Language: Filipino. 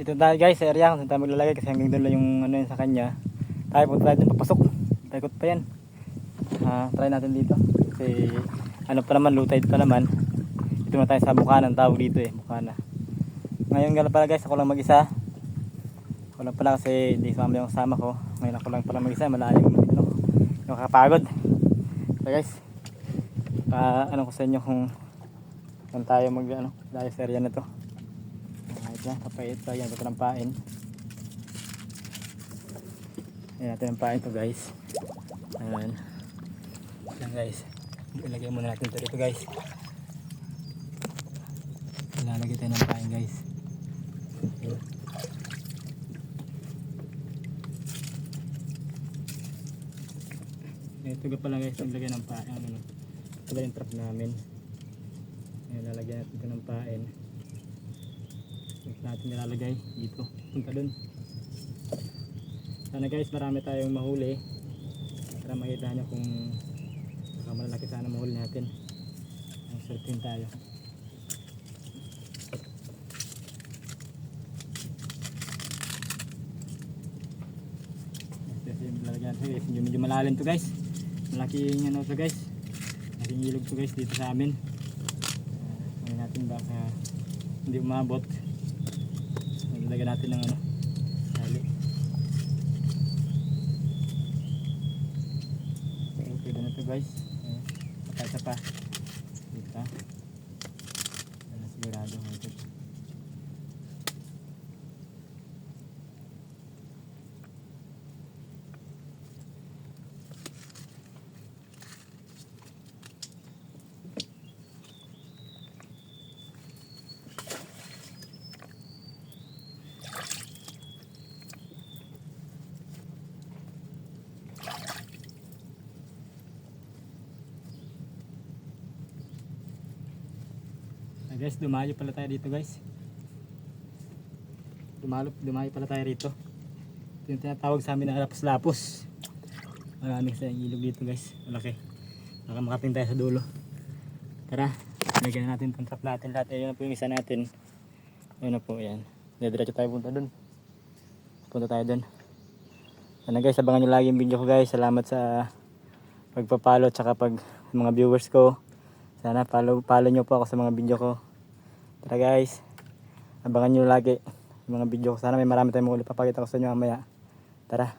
Dito tayo guys sa area kung saan tayo maglalagay kasi hanggang doon lang yung ano yun sa kanya. Tayo punta tayo dun papasok. Paikot pa yan. Try natin dito. Kasi ano pa naman, low tide pa naman. Dito na tayo sa Bukana, tawag dito eh, Bukana. Ngayon nga pala guys, ako lang mag-isa. Ako lang pala kasi hindi sumama yung kasama ko. Ngayon ako lang pala mag-isa, malayo ano, yung kakapagod. So guys, ano ko sa inyo kung saan tayo mag ano, dahil sa area na to. Yan, papait pa yan, ito ng pain. Ayan natin ang pain to guys. Ayan. Ayan guys, ilagay muna natin ito dito guys. Ilalagay tayo ng pain guys. Ayan. Ito ka pala guys, naglagay ng pain. Ano, ito ba yung trap namin. Ayan, lalagyan natin ito ng pain. Natin nilalagay dito punta dun. Sana guys marami tayong mahuli para makita nyo kung malalaki sana mahuli natin. Surfing tayo. Medyo malalim to guys, malaking ano to guys, malaking ilog to guys dito sa amin. Natin baka hindi umabot. Lagyan natin ng ano, tali. Okay na ito guys. Patay pa. Dito. Sigurado ito. Guys, dumayo pala tayo dito guys. Dumayo pala tayo rito. Ito yung tinatawag sa amin na lapos-lapos. Maraming sa ilog dito guys. Malaki. Baka makating tayo sa dulo. Tara, lagyan natin itong trap natin lahat. Ayun na po yung isa natin. Ayun na po, yan. Diretso tayo punta dun. Punta tayo dun. Sana guys, abangan nyo lagi yung video ko guys. Salamat sa pagpapalo at saka mga viewers ko. Sana follow nyo po ako sa mga video ko. Tara guys, abangan nyo lagi yung mga video ko. Sana may marami tayong muli papakita ko sa inyo mamaya. Tara.